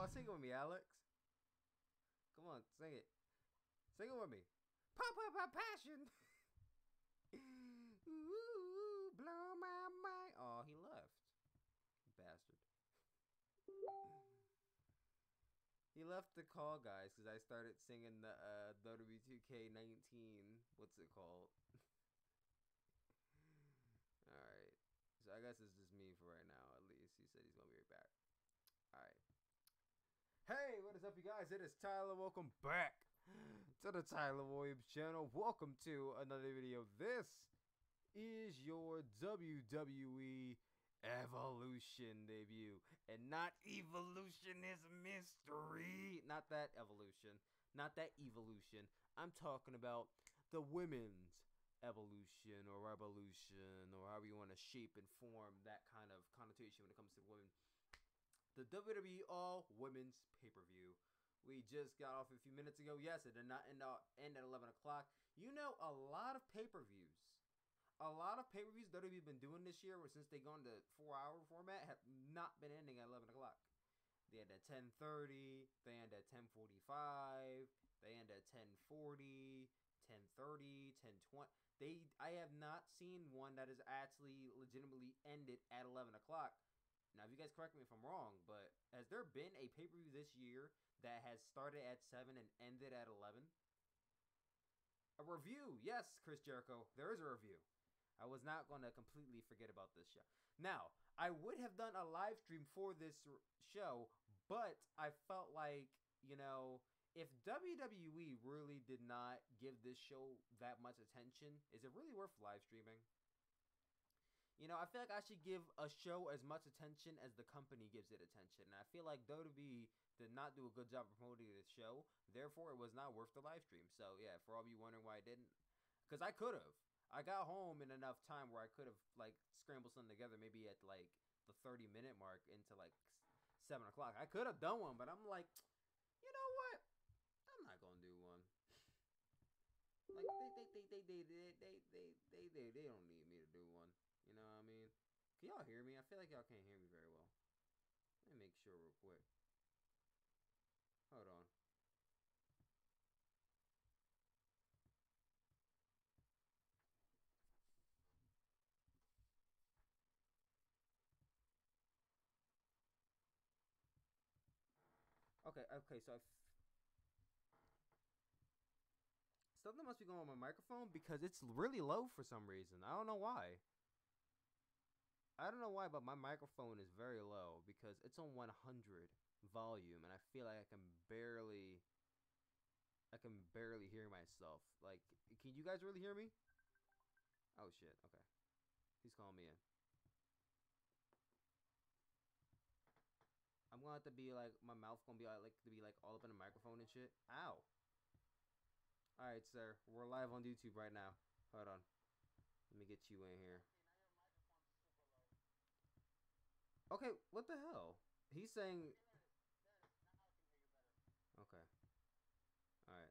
on, sing it with me, Alex. Come on, sing it. Sing it with me. Pop up my passion. Ooh, blow my mind. Oh, he left. Bastard. He left the call, guys, because I started singing the WWE2K19. What's it called? Alright. So I guess it's just me for right now, at least. He said he's going to be right back. Alright. Hey, what is up, you guys? It is Tyler. Welcome back to the Tyler Williams channel. Welcome to another video. This is your WWE Evolution debut. And not Evolution is a mystery. Not that Evolution. Not that Evolution. I'm talking about the women's evolution or revolution, or however you want to shape and form that kind of connotation when it comes to women. The WWE All Women's Pay-Per-View. We just got off a few minutes ago. Yes, it did not end at 11 o'clock. You know, a lot of pay-per-views that we've been doing this year, since they've gone to 4-hour format, have not been ending at 11 o'clock. They end at 10:30. They end at 10:45. They end at 10:40, 10:30, 10:20. I have not seen one that has actually legitimately ended at 11 o'clock. Now, if you guys correct me if I'm wrong, but has there been a pay-per-view this year that has started at 7 and ended at 11? A review. Yes, Chris Jericho. There is a review. I was not going to completely forget about this show. Now, I would have done a live stream for this show, but I felt like, you know, if WWE really did not give this show that much attention, is it really worth live streaming? You know, I feel like I should give a show as much attention as the company gives it attention. And I feel like WWE did not do a good job of promoting this show. Therefore, it was not worth the live stream. So, yeah, for all of you wondering why I didn't. Because I could have. I got home in enough time where I could have, like, scrambled something together maybe at, like, the 30-minute mark into, like, 7 o'clock. I could have done one, but I'm like, you know what? I'm not going to do one. Like, they don't need me to do one. You know what I mean? Can y'all hear me? I feel like y'all can't hear me very well. Let me make sure real quick. Hold on. Okay, so something must be going on with my microphone because it's really low for some reason. I don't know why. But my microphone is very low because it's on 100 volume, and I feel like I can barely hear myself. Like, can you guys really hear me? Oh shit. Okay, he's calling me in. I'm gonna have to be like, my mouth gonna be like to be like all up in the microphone and shit. Ow. All right, sir. We're live on YouTube right now. Hold on. Let me get you in here. Okay, what the hell? He's saying... Okay. Alright.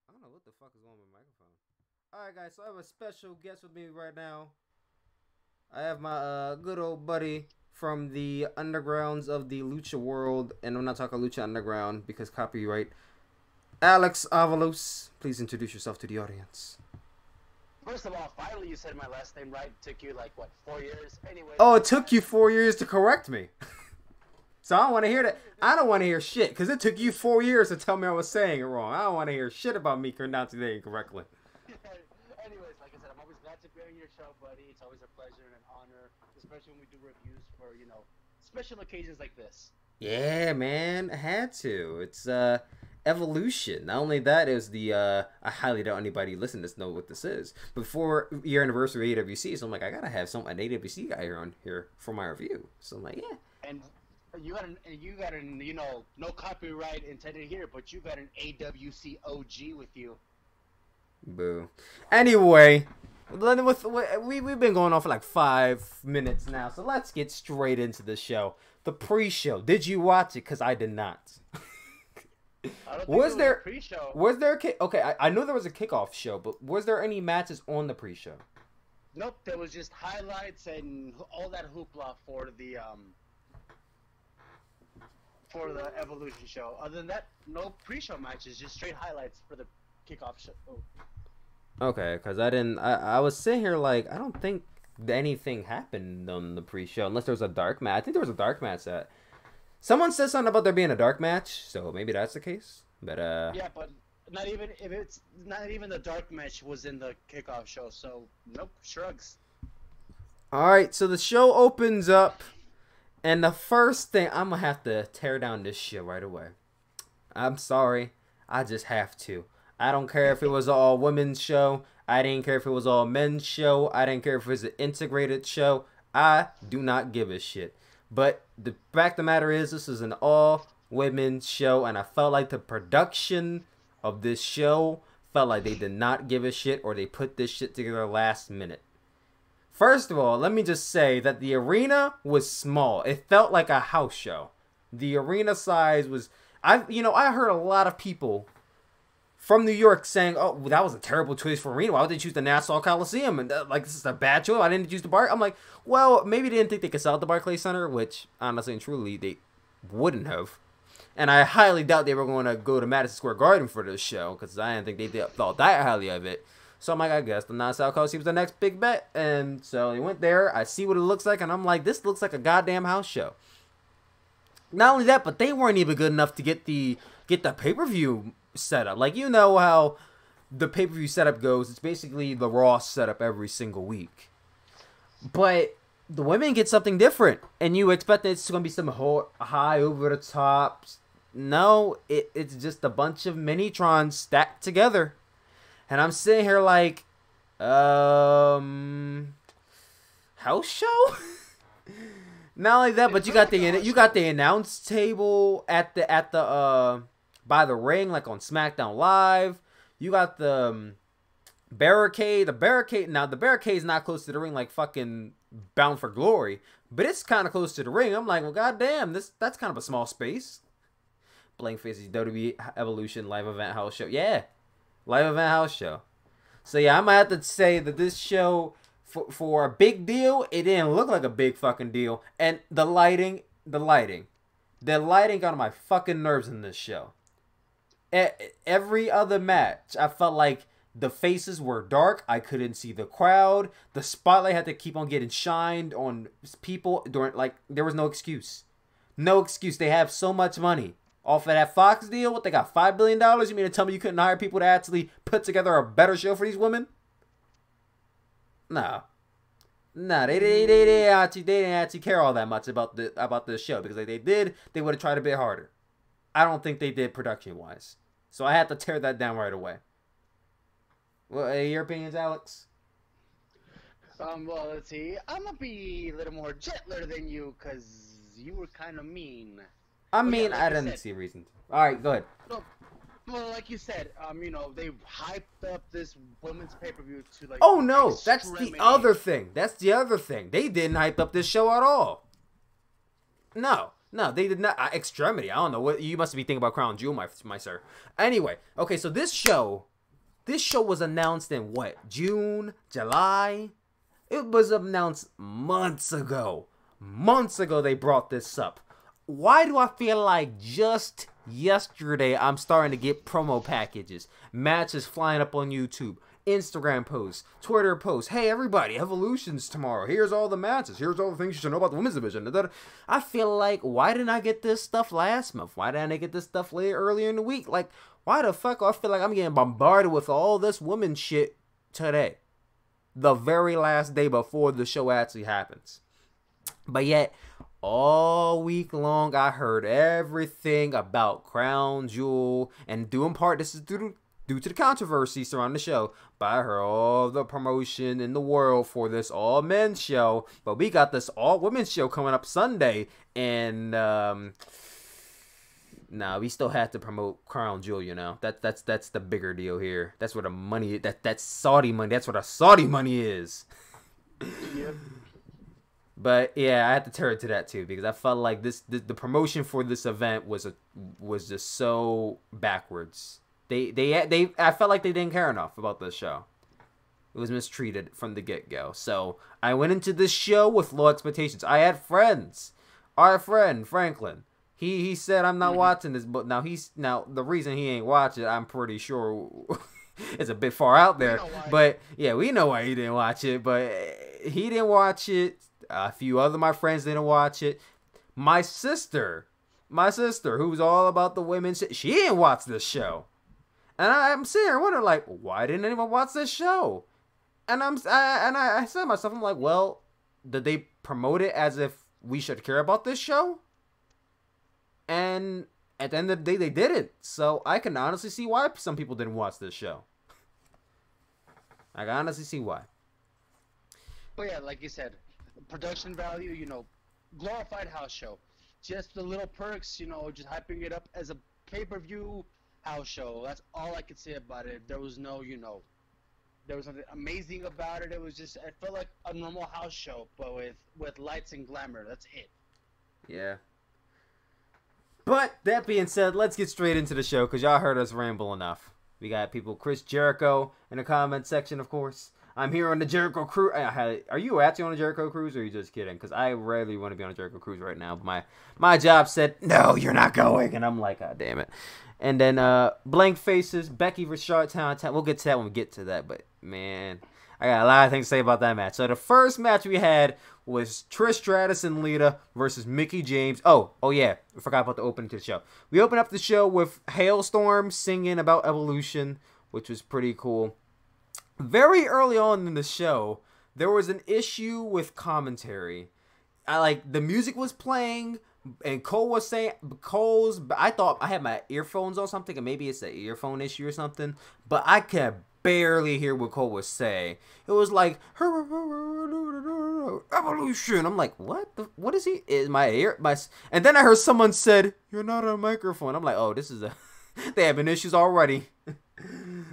I don't know what the fuck is going on with my microphone. Alright, guys, so I have a special guest with me right now. I have my good old buddy from the undergrounds of the Lucha world. And I'm not talking Lucha Underground because copyright. Alex Avalos, please introduce yourself to the audience. First of all, finally you said my last name right. It took you like, what, 4 years? Anyway. Oh, it took you 4 years to correct me. So I don't want to hear that. I don't want to hear shit because it took you 4 years to tell me I was saying it wrong. I don't want to hear shit about me pronouncing it incorrectly. Anyways, like I said, I'm always glad to be on your show, buddy. It's always a pleasure and an honor, especially when we do reviews for, you know, special occasions like this. Yeah, man. I had to. It's, Evolution. Not only that, is the I highly doubt anybody listening to this know what this is. Before year anniversary of AWC, so I'm like, I gotta have an AWC guy on here for my review. So I'm like, yeah. And you got an, you know, no copyright intended here, but you got an AWC OG with you. Boo. Anyway, we've been going on for like 5 minutes now, so let's get straight into the show. The pre-show. Did you watch it? Because I did not. Was there a pre-show? Was there a okay? I know there was a kickoff show, but was there any matches on the pre-show? Nope, there was just highlights and all that hoopla for the Evolution show. Other than that, no pre-show matches, just straight highlights for the kickoff show. Okay, because I was sitting here like, I don't think anything happened on the pre-show, unless there was a dark match. I think there was a dark match that... Someone said something about there being a dark match, so maybe that's the case. But, Yeah, but not even the dark match was in the kickoff show, so nope, shrugs. Alright, so the show opens up, and the first thing, I'm gonna have to tear down this shit right away. I'm sorry, I just have to. I don't care if it was all women's show. I didn't care if it was all men's show. I didn't care if it was an integrated show. I do not give a shit. But the fact of the matter is, this is an all women's show, and I felt like the production of this show felt like they did not give a shit, or they put this shit together last minute. First of all, let me just say that the arena was small. It felt like a house show. The arena size was... I heard a lot of people from New York saying, "Oh, well, that was a terrible choice for arena. Why would they choose the Nassau Coliseum? And this is a bad choice. I didn't choose the Bar." I'm like, well, maybe they didn't think they could sell at the Barclays Center, which honestly and truly they wouldn't have. And I highly doubt they were going to go to Madison Square Garden for this show, because I didn't think they thought that highly of it. So I'm like, I guess the Nassau Coliseum was the next big bet. And so they went there. I see what it looks like, and I'm like, this looks like a goddamn house show. Not only that, but they weren't even good enough to get the pay-per-view setup. Like, you know how the pay-per-view setup goes. It's basically the Raw setup every single week. But the women get something different, and you expect that it's going to be some high over the top. No, it's just a bunch of mini-trons stacked together. And I'm sitting here like, house show? Not only that, but you got the announce table at the by the ring, like on SmackDown Live. You got the barricade. The barricade's not close to the ring like fucking Bound for Glory, but it's kind of close to the ring. I'm like, well, goddamn, that's kind of a small space. Blank Faces WWE Evolution live event house show. Yeah, live event house show. So yeah, I might have to say that this show, for a big deal, it didn't look like a big fucking deal. And the lighting got on my fucking nerves in this show. Every other match, I felt like the faces were dark. I couldn't see the crowd. The spotlight had to keep on getting shined on people during, like, there was no excuse. No excuse. They have so much money off of that Fox deal. What, they got $5 billion? You mean to tell me you couldn't hire people to actually put together a better show for these women? No, they didn't actually care all that much about this show, because if they did, they would have tried a bit harder. I don't think they did production wise, so I had to tear that down right away. Well, your opinions, Alex? Well, let's see. I'm gonna be a little more gentler than you, because you were kind of mean. I mean, I didn't see a reason to. All right, go ahead. Well, like you said, they hyped up this women's pay-per-view to like. Oh no, that's the other thing. They didn't hype up this show at all. No, they did not. Extremity. I don't know what you must be thinking about. Crown Jewel, my sir. Anyway, okay, so this show was announced in what? June, July. It was announced months ago. Months ago they brought this up. Why do I feel like just yesterday I'm starting to get promo packages, matches flying up on YouTube, Instagram posts, Twitter posts? Hey everybody, Evolution's tomorrow. Here's all the matches. Here's all the things you should know about the women's division. I feel like, why didn't I get this stuff last month? Why didn't I get this stuff earlier in the week? Like, why the fuck I feel like I'm getting bombarded with all this women shit today? The very last day before the show actually happens. But yet, all week long, I heard everything about Crown Jewel, and due in part, this is due to the controversy surrounding the show, but I heard all the promotion in the world for this all-men's show, but we got this all-women's show coming up Sunday, and, we still have to promote Crown Jewel, you know. That's the bigger deal here. That's where the money, that's Saudi money, that's where the Saudi money is. Yep. But yeah, I had to tear it to that too, because I felt like the promotion for this event was just so backwards. I felt like they didn't care enough about this show. It was mistreated from the get-go. So I went into this show with low expectations. I had friends. Our friend Franklin, he said I'm not watching this, but now the reason he ain't watch it, I'm pretty sure it's a bit far out there. But yeah, we know why he didn't watch it. But he didn't watch it. A few other my friends didn't watch it. My sister, who's all about the women, she didn't watch this show. And I'm sitting here wondering, like, why didn't anyone watch this show? And I said to myself, I'm like, well, did they promote it as if we should care about this show? And at the end of the day, they didn't. So I can honestly see why some people didn't watch this show. I can honestly see why. But yeah, like you said, production value, you know, glorified house show. Just the little perks, you know, just hyping it up as a pay-per-view house show. That's all I could say about it. There was no, you know, there was nothing amazing about it. It was just, it felt like a normal house show, but with lights and glamour. That's it. Yeah. But that being said, let's get straight into the show because y'all heard us ramble enough. We got people, Chris Jericho in the comment section, of course. I'm here on the Jericho cruise. Are you actually on a Jericho cruise, or are you just kidding? Because I rarely want to be on a Jericho cruise right now. But my job said, no, you're not going. And I'm like, God damn it. And then Blank Faces, Becky versus Charlotte. We'll get to that when we get to that. But, man, I got a lot of things to say about that match. So the first match we had was Trish Stratus and Lita versus Mickie James. Oh yeah, I forgot about the opening to the show. We opened up the show with Hailstorm singing about Evolution, which was pretty cool. Very early on in the show, there was an issue with commentary. The music was playing, and Cole was saying, I thought I had my earphones on something, and maybe it's an earphone issue or something, but I could barely hear what Cole was saying. It was like, Evolution. I'm like, what is he? Is my ear? And then I heard someone said, you're not on a microphone. I'm like, oh, this is they having issues already.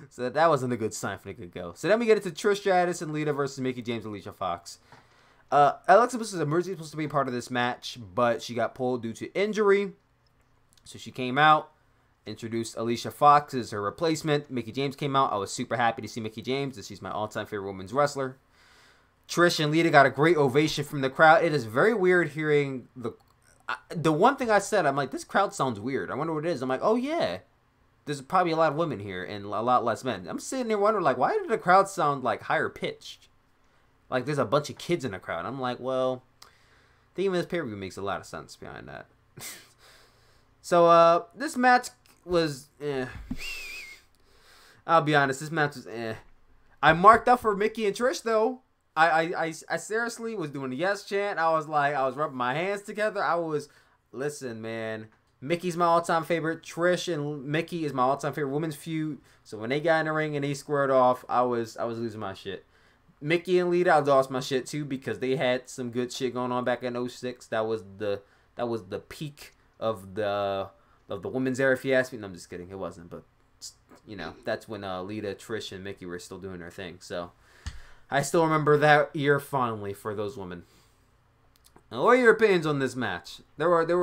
So that wasn't a good sign for the good go. So then we get into Trish Stratus and Lita versus Mickie James and Alicia Fox. Alexa Bliss was originally supposed to be part of this match, but she got pulled due to injury. So she came out, introduced Alicia Fox as her replacement. Mickie James came out. I was super happy to see Mickie James, as she's my all-time favorite women's wrestler. Trish and Lita got a great ovation from the crowd. It is very weird hearing the one thing I said, I'm like, this crowd sounds weird. I wonder what it is. I'm like, oh yeah. There's probably a lot of women here and a lot less men. I'm sitting there wondering, like, why did the crowd sound, like, higher pitched? Like, there's a bunch of kids in the crowd. I'm like, well, thinking of this pay-per-view makes a lot of sense behind that. So, this match was, I'll be honest, this match was, I marked up for Mickie and Trish, though. I seriously was doing the yes chant. I was rubbing my hands together. Listen, man. Mickey's my all-time favorite. Trish and Mickie is my all-time favorite women's feud. So when they got in the ring and they squared off, I was losing my shit. Mickie and Lita, I lost my shit too because they had some good shit going on back in 2006. That was the peak of the women's era, if you ask me. No, I'm just kidding. It wasn't, but you know, that's when Lita, Trish, and Mickie were still doing their thing. So I still remember that year fondly for those women. Now, what are your opinions on this match? There was a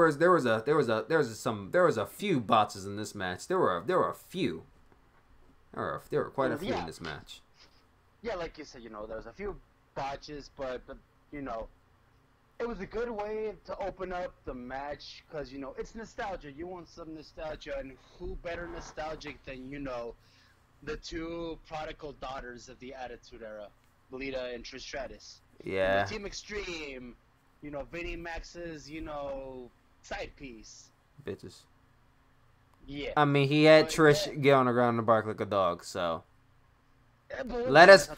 few botches in this match. There were a few. There were quite a few in this match. Yeah, like you said, you know, there was a few botches, but you know, it was a good way to open up the match because, you know, it's nostalgia. You want some nostalgia, and who better nostalgic than, you know, the two prodigal daughters of the Attitude Era, Lita and Trish Stratus. Yeah. You know, Team Extreme. You know, Vinnie Max's, you know, side piece. Bitches. Yeah. I mean, he had Trish get on the ground and bark like a dog, so. Let us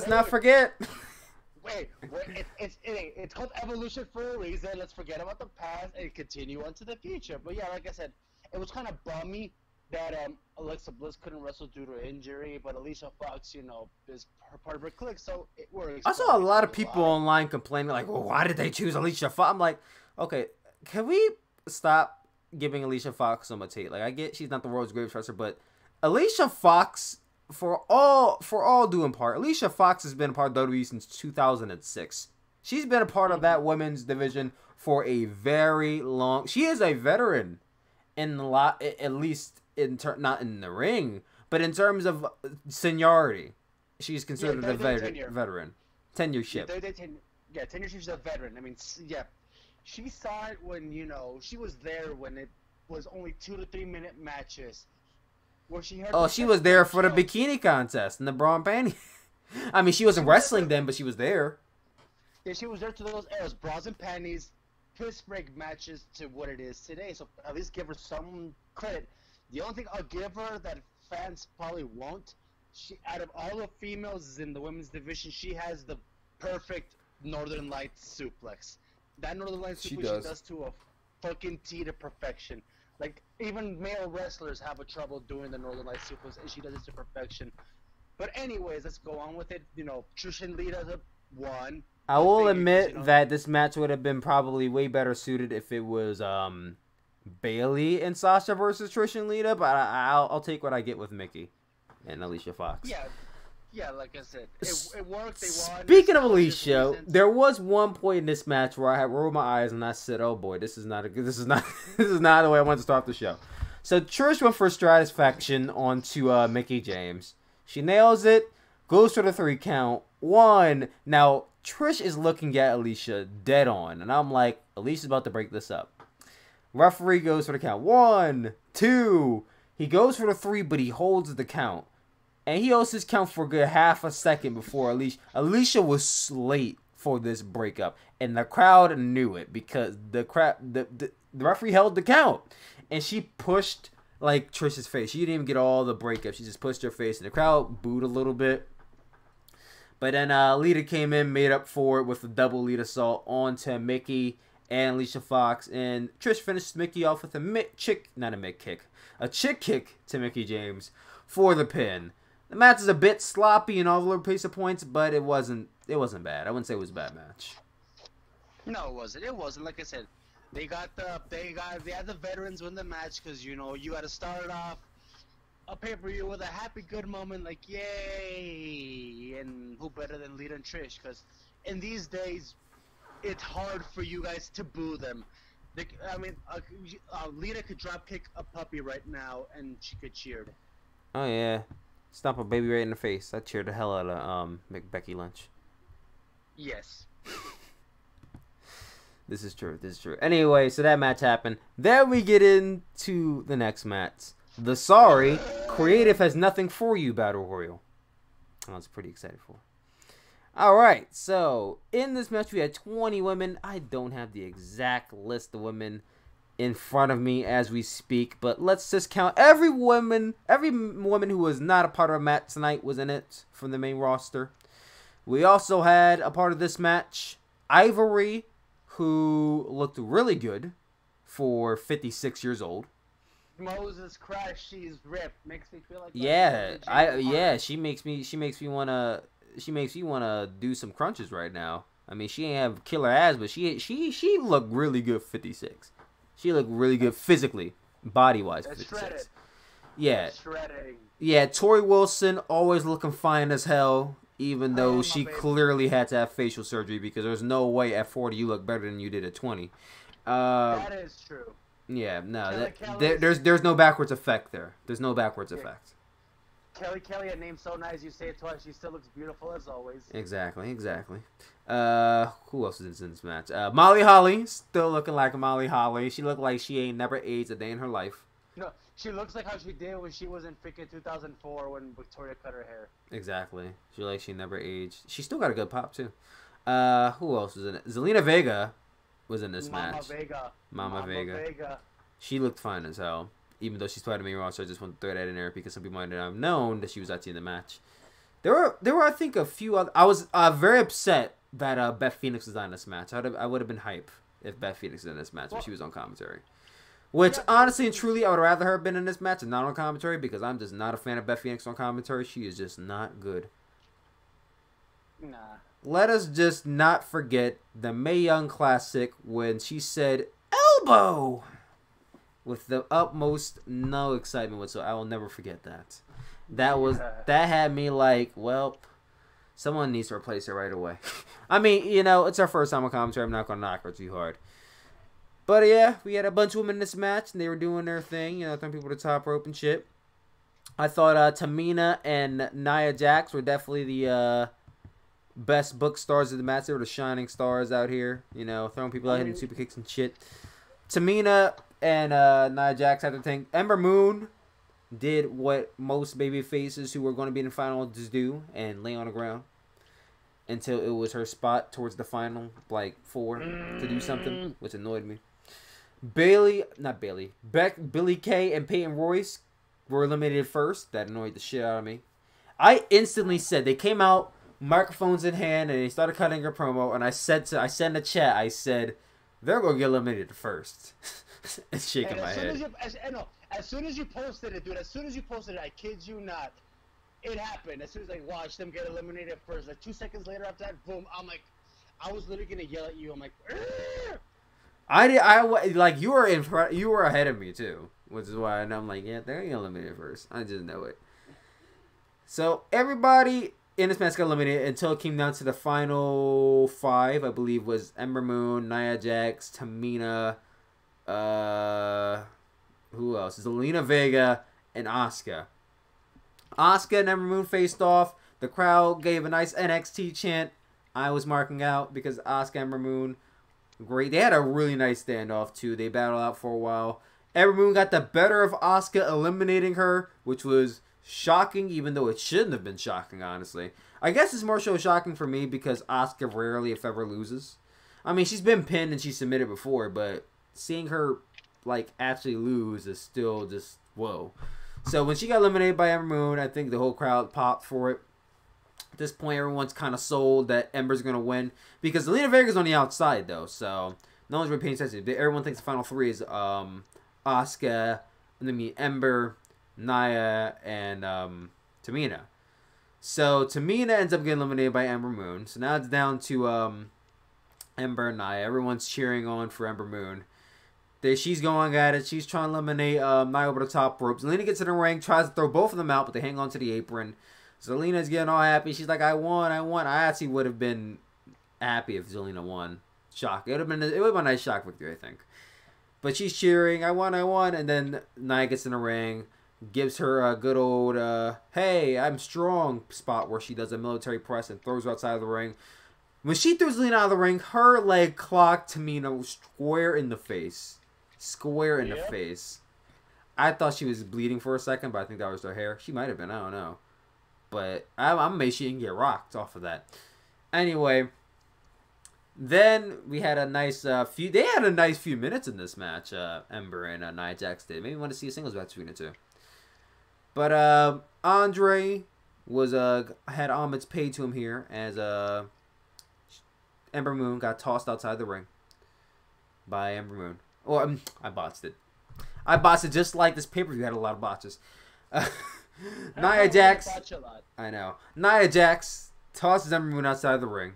not forget. Wait, it's called Evolution for a reason. Let's forget about the past and continue on to the future. But yeah, like I said, it was kind of bummy that Alexa Bliss couldn't wrestle due to injury, but Alicia Fox, you know, is part of her clique, so it works. I saw a lot of people online complaining, like, well, why did they choose Alicia Fox? I'm like, okay, can we stop giving Alicia Fox so much hate? Like, I get she's not the world's greatest wrestler, but Alicia Fox, for all due in part, Alicia Fox has been a part of WWE since 2006. She's been a part of that women's division for a very long. She is a veteran in a lot, at least not in the ring, but in terms of seniority. she's considered a veteran. Tenureship. Yeah, tenure. She's a veteran. I mean, yeah, she saw it when she was there when it was only 2 to 3 minute matches. Where she heard. Oh, she was there for the bikini contest and the bra and panties. I mean, she wasn't wrestling then, but she was there. Yeah, she was there to those eras, bras and panties, piss break matches to what it is today. So at least give her some credit. The only thing I'll give her that fans probably won't. Out of all the females in the women's division, she has the perfect Northern Lights suplex. That Northern Lights suplex she does to a fucking T to perfection. Like, even male wrestlers have a trouble doing the Northern Lights suplex, and she does it to perfection. But anyways, let's go on with it. Trish and Lita won. I will admit that this match would have been probably way better suited if it was Bayley and Sasha versus Trish and Lita, but I'll take what I get with Mickie and Alicia Fox. Yeah, like I said, it worked. They won. Speaking of Alicia, there was one point in this match where I had rolled my eyes and I said, "Oh boy, this is not the way I want to start the show." So Trish went for Stratus faction onto Mickie James. She nails it, goes for the 3 count. 1. Now Trish is looking at Alicia dead on, and I'm like, Alicia's about to break this up. Referee goes for the count. 1, 2. He goes for the 3, but he holds the count. And he holds his count for a good half a second before Alicia was late for this breakup. And the crowd knew it because the referee held the count. And she pushed like Trish's face. She didn't even get all the breakup. She just pushed her face. And the crowd booed a little bit. But then Lita came in, made up for it with a double lead assault onto Mickie and Alicia Fox, and Trish finished Mickie off with a chick kick to Mickie James for the pin. The match is a bit sloppy and all over the pace of points, but it wasn't bad. I wouldn't say it was a bad match. No, it wasn't. It wasn't. Like I said, they had the veterans win the match because you got to start off a pay-per-view with a happy good moment, like yay, and who better than Lita and Trish? Because in these days, it's hard for you guys to boo them. Lita could drop kick a puppy right now, and she could cheer. Oh yeah, stomp a baby right in the face. I cheered the hell out of Becky Lynch. Yes. This is true. Anyway, so that match happened. Then we get into the next match. The Sorry Creative Has Nothing For You Battle Royal. I was pretty excited for. Alright, so in this match we had 20 women. I don't have the exact list of women in front of me as we speak, but let's just count every woman who was not a part of a match tonight was in it from the main roster. We also had a part of this match, Ivory, who looked really good for 56 years old. Moses Christ, she's ripped. Makes me feel like she makes me wanna do some crunches right now. I mean, she ain't have killer ass, but she looked really good 56. She looked really good physically, body wise. 56. Yeah. Shredding. Yeah, Tori Wilson always looking fine as hell, even though she clearly had to have facial surgery because there's no way at 40 you look better than you did at 20. That is true. Yeah, no, there's no backwards effect there. There's no backwards effect. Kelly, a name so nice you say it twice, she still looks beautiful as always. Exactly. Who else is in this match? Molly Holly, still looking like Molly Holly. She looked like she ain't never aged a day in her life. No, she looks like how she did when she was in freaking 2004 when Victoria cut her hair. Exactly. She never aged. She still got a good pop too. Who else was in it? Zelina Vega was in this match. Mama Vega. She looked fine as hell. Even though she's part of the main roster, I just want to throw that in there because some people might not have known that she was actually in the match. There were I think a few other. I was very upset that Beth Phoenix was on this match. I would have been hype if Beth Phoenix was in this match, but she was on commentary. Which honestly and truly, I would rather her have been in this match and not on commentary because I'm just not a fan of Beth Phoenix on commentary. She is just not good. Nah. Let us just not forget the Mae Young Classic when she said elbow with the utmost no excitement whatsoever. I will never forget that. That had me like, well, someone needs to replace her right away. I mean, it's our first time on commentary. I'm not gonna knock her too hard. But yeah, we had a bunch of women in this match, and they were doing their thing, throwing people to the top rope and shit. I thought Tamina and Nia Jax were definitely the best book stars of the match. They were the shining stars out here, you know, throwing people out, hitting super kicks and shit. Tamina and Nia Jax had to think. Ember Moon did what most baby faces who were going to be in the final just do and lay on the ground until it was her spot towards the final, like 4, to do something, which annoyed me. Billy Kay and Peyton Royce were eliminated first. That annoyed the shit out of me. I instantly said, they came out, microphones in hand, and they started cutting a promo, and I said in the chat, I said, they're going to get eliminated first. And shaking my head. As soon as you posted it, dude, I kid you not, it happened. As soon as I watched them get eliminated first, like 2 seconds later after that, boom, I'm like, I was literally going to yell at you. I'm like, Argh! You were ahead of me too, which is why I'm like, yeah, they're gonna eliminate it first. I just know it. So everybody in this match got eliminated until it came down to the final 5. I believe was Ember Moon, Nia Jax, Tamina, who else? Zelina Vega and Asuka. Asuka and Ember Moon faced off. The crowd gave a nice NXT chant. I was marking out because Asuka and Ember Moon. Great. They had a really nice standoff too. They battled out for a while. Ember Moon got the better of Asuka, eliminating her, which was shocking, even though it shouldn't have been shocking, honestly. I guess it's more so shocking for me because Asuka rarely, if ever, loses. I mean, she's been pinned and she's submitted before, but seeing her like actually lose is still just whoa. So when she got eliminated by Ember Moon, I think the whole crowd popped for it. At this point, everyone's kind of sold that Ember's going to win. Because Zelina Vega's on the outside, though. So, no one's really paying attention. Everyone thinks the final 3 is Asuka, Ember, Nia, and Tamina. So, Tamina ends up getting eliminated by Ember Moon. So, now it's down to Ember and Nia. Everyone's cheering on for Ember Moon. She's going at it. She's trying to eliminate Nia over the top rope. Zelina gets in the ring, tries to throw both of them out, but they hang on to the apron. Zelina's getting all happy. She's like, I won. I actually would have been happy if Zelina won. Shock. It would have been a nice shock victory, I think. But she's cheering, I won. And then Nia gets in the ring, gives her a good old, hey, I'm strong spot where she does a military press and throws her outside of the ring. When she throws Zelina out of the ring, her leg clocked Tamina square in the face. The face. I thought she was bleeding for a second, but I think that was her hair. She might have been, I don't know. But I'm amazed she didn't get rocked off of that. Anyway, then we had a nice few. They had a nice few minutes in this match. Ember and Nia Jax did. Maybe want to see a singles match between the two. But Andre was had homage paid to him here as Ember Moon got tossed outside the ring by Ember Moon. Or I botched it. I botched it just like this pay-per-view had a lot of botches. Nia Jax. I know. Nia Jax tosses Ember Moon outside the ring.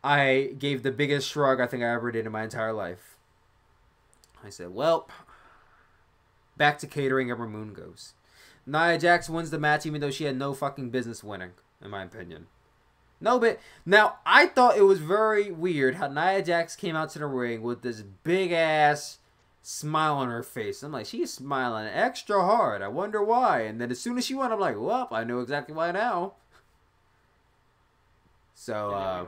I gave the biggest shrug I think I ever did in my entire life. I said, well, back to catering Ember Moon goes. Nia Jax wins the match even though she had no fucking business winning, in my opinion. No, but now I thought it was very weird how Nia Jax came out to the ring with this big ass smile on her face. I'm like, she's smiling extra hard. I wonder why. And then as soon as she went, I'm like, well, I know exactly why now. So,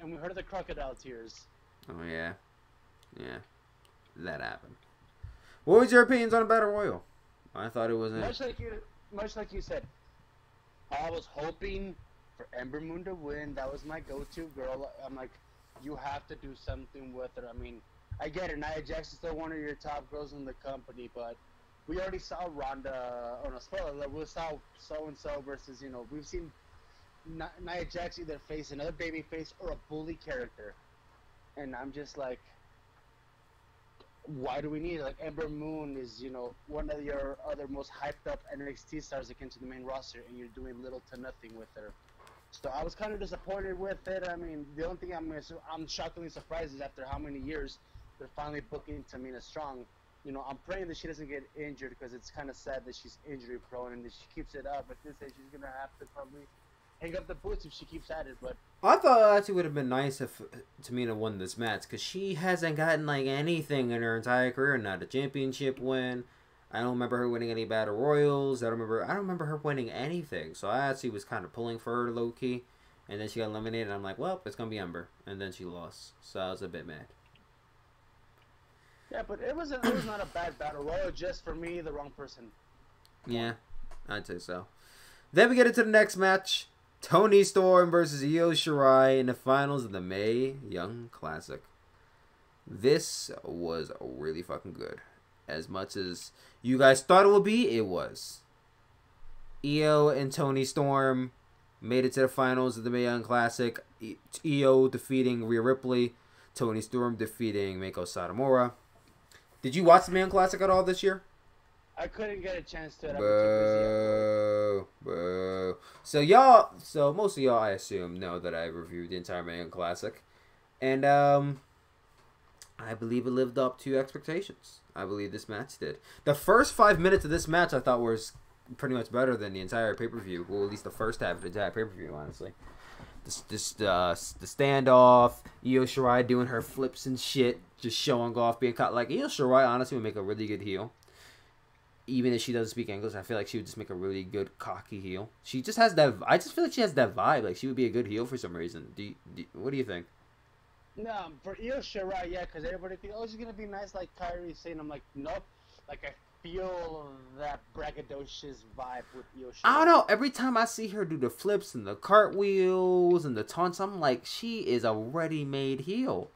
we heard the crocodile tears. Oh yeah, that happened. What was your opinions on a Battle Royal? I thought it was much like you said. I was hoping for Ember Moon to win. That was my go-to girl. I'm like, you have to do something with her. I mean, I get it. Nia Jax is still one of your top girls in the company, but we already saw Ronda. Oh no, spoiler! We saw so and so versus we've seen Nia Jax either face another baby face or a bully character, and I'm just like, why do we need it? Like Ember Moon is one of your other most hyped up NXT stars that came to the main roster, and you're doing little to nothing with her. So I was kind of disappointed with it. I mean, the only thing I'm shockingly surprised is after how many years they're finally booking Tamina Strong. I'm praying that she doesn't get injured because it's kind of sad that she's injury prone and if she keeps it up. At this age, she's gonna have to probably hang up the boots if she keeps at it. But I thought it actually would have been nice if Tamina won this match because she hasn't gotten like anything in her entire career. Not a championship win. I don't remember her winning any battle royals. I don't remember her winning anything. So I actually was kind of pulling for her low key, and then she got eliminated. And I'm like, well, it's gonna be Ember, and then she lost. So I was a bit mad. Yeah, but it was not a bad battle royal. Just for me, the wrong person. Yeah, I'd say so. Then we get into the next match: Toni Storm versus Io Shirai in the finals of the Mae Young Classic. This was really fucking good. As much as you guys thought it would be, it was. Io and Toni Storm made it to the finals of the Mae Young Classic. Io defeating Rhea Ripley. Toni Storm defeating Meiko Satomura. Did you watch the Mae Young Classic at all this year? I couldn't get a chance to. Boo. So most of y'all, I assume, know that I reviewed the entire Mae Young Classic. And, I believe it lived up to expectations. I believe this match did. The first 5 minutes of this match I thought was pretty much better than the entire pay-per-view. Well, at least the first half of the entire pay-per-view, honestly. The standoff, Io Shirai doing her flips and shit, just showing off, being caught. Like, Io Shirai honestly would make a really good heel. Even if she doesn't speak English, I feel like she would just make a really good cocky heel. She just has that. I just feel like she has that vibe. Like, she would be a good heel for some reason. What do you think? No, for Io Shirai, yeah, because everybody thinks, oh, she's going to be nice like Kyrie saying. I'm like, nope. Like, I feel that braggadocious vibe with Io Shirai. I don't know. Every time I see her do the flips and the cartwheels and the taunts, I'm like, she is a ready-made heel.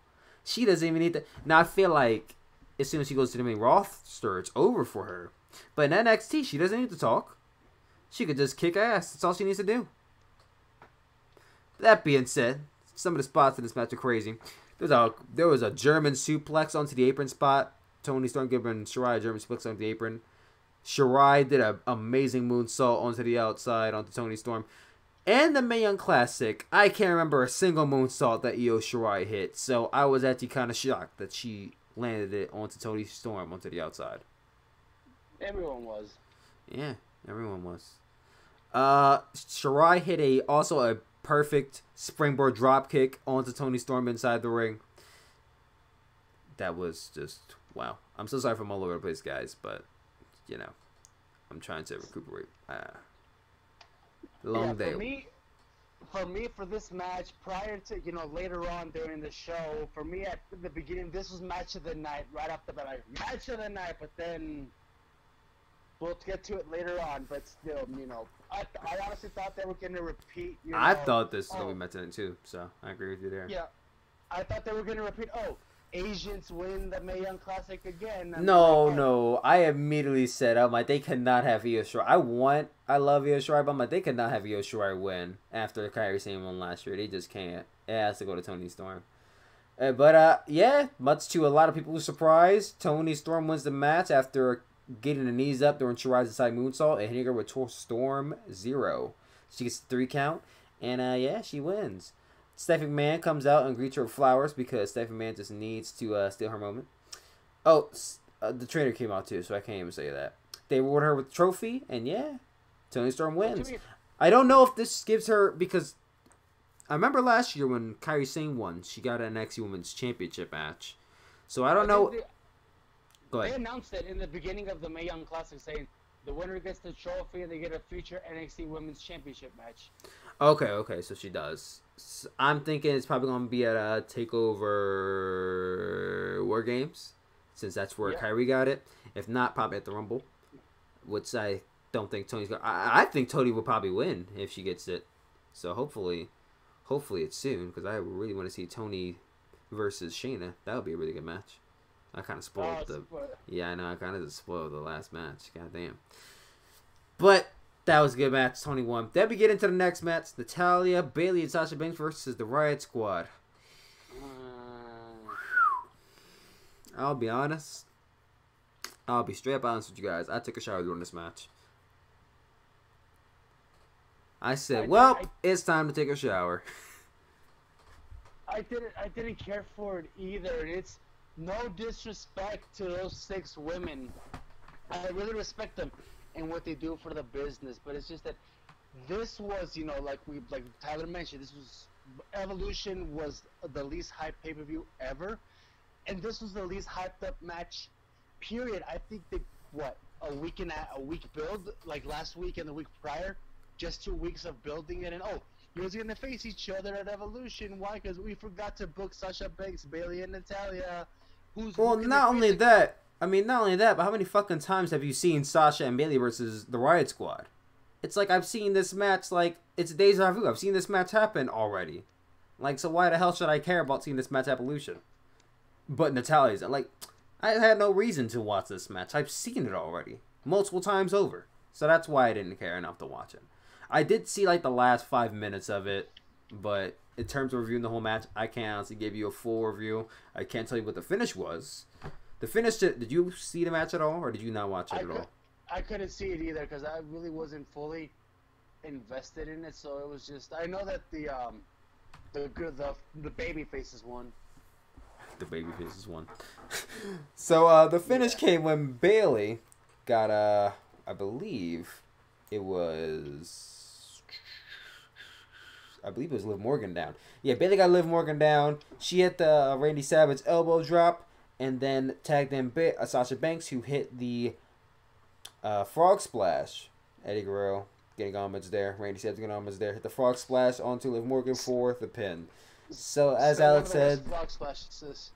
She doesn't even need to. Now, I feel like as soon as she goes to the main roster, it's over for her. But in NXT, she doesn't need to talk. She could just kick ass. That's all she needs to do. That being said, some of the spots in this match are crazy. There was a German suplex onto the apron spot. Toni Storm giving Shirai a German suplex onto the apron. Shirai did an amazing moonsault onto the outside onto Toni Storm. And the Mae Young Classic, I can't remember a single moonsault that Io Shirai hit. So I was actually kind of shocked that she landed it onto Toni Storm onto the outside. Everyone was. Yeah, everyone was. Shirai hit also a perfect springboard drop kick onto Toni Storm inside the ring. That was just wow. I'm so sorry if I'm all over the place, guys, but you know, I'm trying to recuperate. Long day. For this match, prior to later on during the show, for me at the beginning, this was match of the night right off the bat. Like, match of the night, but then we'll get to it later on. But still, I honestly thought they were going to repeat. I thought this was going to be match of the night too, so I agree with you there. Yeah, I thought they were going to repeat. Oh, Asians win the Mae Young Classic again. No. I immediately said, I'm like, they cannot have Io Shirai. I love Io Shirai, but I'm like, they cannot have Io Shirai win after Kairi Sane won last year. They just can't. It has to go to Toni Storm. Yeah, much to a lot of people's surprise, Toni Storm wins the match after getting the knees up during Shirai's side moonsault and hitting her with Storm 0. She gets the 3 count, and yeah, she wins. Stephanie McMahon comes out and greets her with flowers because Stephanie McMahon just needs to steal her moment. Oh, the trainer came out too, so I can't even say that. They reward her with a trophy, and yeah, Toni Storm wins. I don't know if this gives her, because I remember last year when Kairi Sane won, she got an NXT Women's Championship match. So I don't know. Go ahead. They announced it in the beginning of the Mae Young Classic, saying the winner gets the trophy and they get a future NXT Women's Championship match. Okay, so she does. So I'm thinking it's probably going to be at a TakeOver War Games, since that's where Kairi got it. If not, probably at the Rumble, which I don't think Tony's going to. I think Toni will probably win if she gets it. So hopefully it's soon, because I really want to see Toni versus Shayna. That would be a really good match. I kind of spoiled Yeah, I know. I kind of just spoiled the last match. God damn. But that was a good match. Toni won. Then we get into the next match. Natalya, Bayley, and Sasha Banks versus the Riot Squad. I'll be honest. I'll be straight up honest with you guys. I took a shower during this match. I said, it's time to take a shower. I didn't care for it either. It's no disrespect to those 6 women. I really respect them and what they do for the business, but it's just that this was, like Tyler mentioned, this was Evolution was the least hyped pay-per-view ever, and this was the least hyped up match, period. I think they a week build, like last week and the week prior, just 2 weeks of building it, and you're gonna face each other at Evolution. Why? Because we forgot to book Sasha Banks, Bayley, and Natalya. Well, not only that. I mean, not only that, but how many fucking times have you seen Sasha and Bayley versus the Riot Squad? It's like I've seen this match, like, it's deja vu. I've seen this match happen already. Like, so why the hell should I care about seeing this match Evolution? But Natalya's, like, I had no reason to watch this match. I've seen it already. Multiple times over. So that's why I didn't care enough to watch it. I did see, like, the last 5 minutes of it, but in terms of reviewing the whole match, I can't honestly give you a full review. I can't tell you what the finish was. The finish, did you see the match at all, or did you not watch it at all? I couldn't see it either because I really wasn't fully invested in it. So it was just, I know that the baby faces won. The baby faces won. So the finish came when Bayley got I believe it was Liv Morgan down. Yeah, Bayley got Liv Morgan down. She hit the Randy Savage elbow drop, and then tagged in Sasha Banks, who hit the frog splash. Eddie Guerrero getting homage there. Randy Savage getting homage there. Hit the frog splash onto Liv Morgan for the pin. So as Alex said,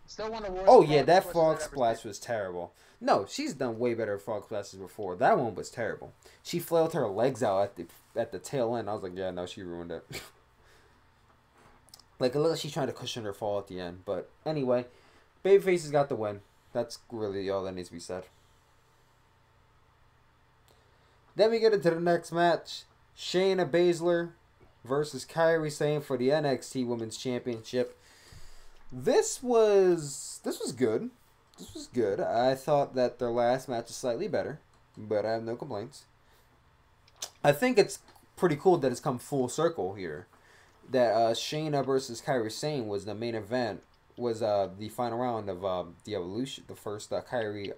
still one of the worst. Oh yeah, that frog splash was terrible. No, she's done way better frog splashes before. That one was terrible. She flailed her legs out at the tail end. I was like, yeah, no, she ruined it. Like, it looks like she's trying to cushion her fall at the end. But anyway, Babyface has got the win. That's really all that needs to be said. Then we get into the next match. Shayna Baszler versus Kairi Sane for the NXT Women's Championship. This was good. This was good. I thought that their last match was slightly better, but I have no complaints. I think it's pretty cool that it's come full circle here. That Shayna versus Kairi Sane was the main event, was the final round of the Evolution, the first Kairi.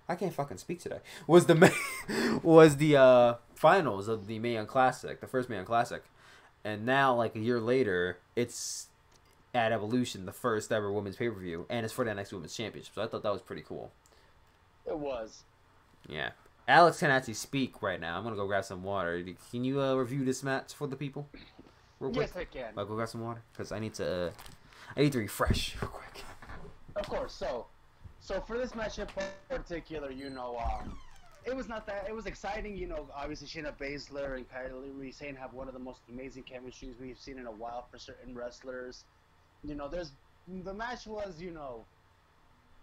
I can't fucking speak today. Was the finals of the Mae Young Classic, the first Mae Young Classic, and now like a year later, it's at Evolution, the first ever women's pay-per-view, and it's for the NXT Women's Championship. So I thought that was pretty cool. It was. Yeah. Alex can actually speak right now. I'm gonna go grab some water. Can you review this match for the people? Real quick? Yes, I can. I'll go grab some water because I need to refresh real quick. Of course. So for this match in particular, it was not that. It was exciting. Obviously Shayna Baszler and Kairi Sane have one of the most amazing chemistries we've seen in a while for certain wrestlers. The match was,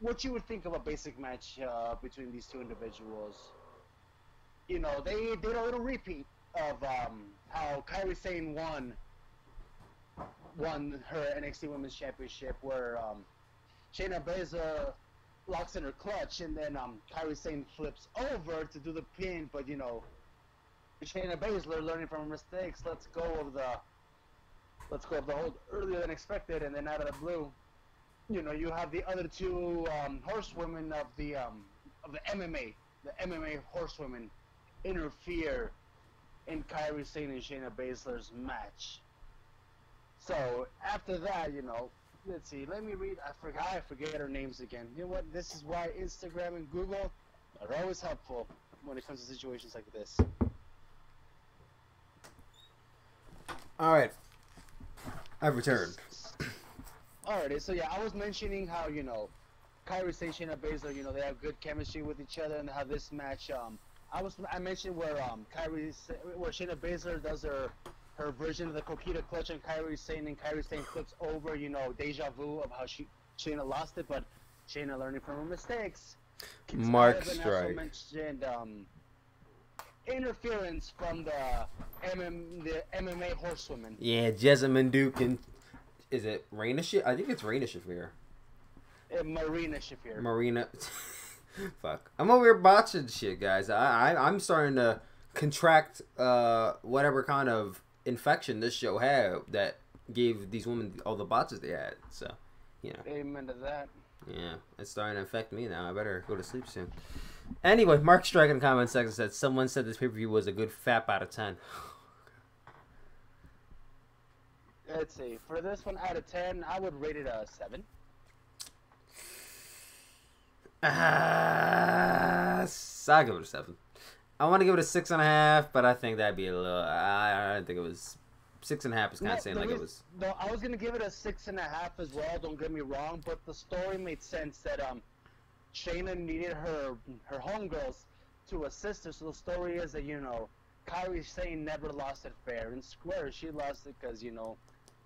what you would think of a basic match between these two individuals. They did a little repeat of how Kairi Sane won her NXT Women's Championship, where Shayna Baszler locks in her clutch, and then Kairi Sane flips over to do the pin, but Shayna Baszler, learning from her mistakes, lets go of the hold earlier than expected, and then out of the blue, you have the other two horsewomen of the MMA horsewomen interfere in Kairi Sane and Shayna Baszler's match. So after that, let's see. Let me read. I forget her names again. You know what? This is why Instagram and Google are always helpful when it comes to situations like this. All right, I've returned. Alrighty, so yeah, I was mentioning how Kairi Sane, Shayna Baszler, they have good chemistry with each other, and how this match, I mentioned where Shayna Baszler does her version of the Coquita clutch on Kairi Sane, and Kairi Sane flips over, deja vu of how Shayna lost it, but Shayna learning from her mistakes. Mark Strike. Mentioned interference from the MMA horsewomen. Yeah, Jessamine Duke and is it Raina Shafir? I think it's Raina Shafir. Marina Shafir. Marina. Fuck. I'm over here botching shit, guys. I'm starting to contract whatever kind of infection this show had that gave these women all the botches they had. So, Amen to that. Yeah, it's starting to affect me now. I better go to sleep soon. Anyway, Mark Strike in the comment section said someone said this pay-per-view was a good FAP out of 10. Let's see. For this one out of 10, I would rate it a 7. So I give it a 7. I want to give it a 6.5, but I think that'd be a little. I don't think it was 6.5. Is kind of saying like it was. No, I was gonna give it a 6.5 as well. Don't get me wrong, but the story made sense that Shayna needed her homegirls to assist her. So the story is that Kairi Sane never lost it fair and square. She lost it because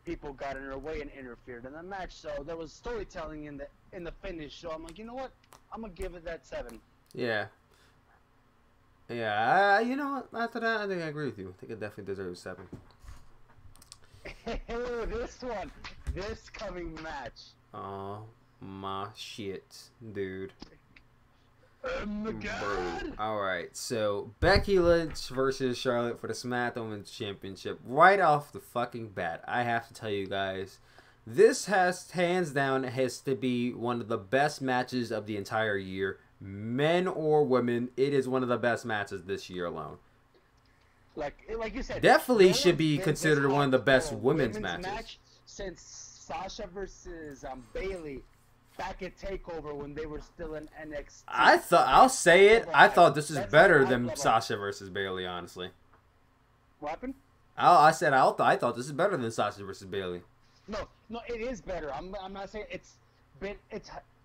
people got in her way and interfered in the match. So there was storytelling in the finish. So I'm like, you know what? I'm gonna give it that 7. Yeah. Yeah, you know what? After that, I think I agree with you. I think it definitely deserves 7. This coming match. Oh my shit, dude. Oh my god! Alright, so Becky Lynch versus Charlotte for the SmackDown Women's Championship. Right off the fucking bat, I have to tell you guys, this has, hands down, has to be one of the best matches of the entire year. Men or women, it is one of the best matches this year alone. Like you said, definitely should be considered one of the best women's matches. Match since Sasha versus Bayley back at Takeover when they were still in NXT. I'll say it. I thought this is better than Sasha versus Bayley. Honestly, what happened? I thought this is better than Sasha versus Bayley. No, it is better. I'm not saying it's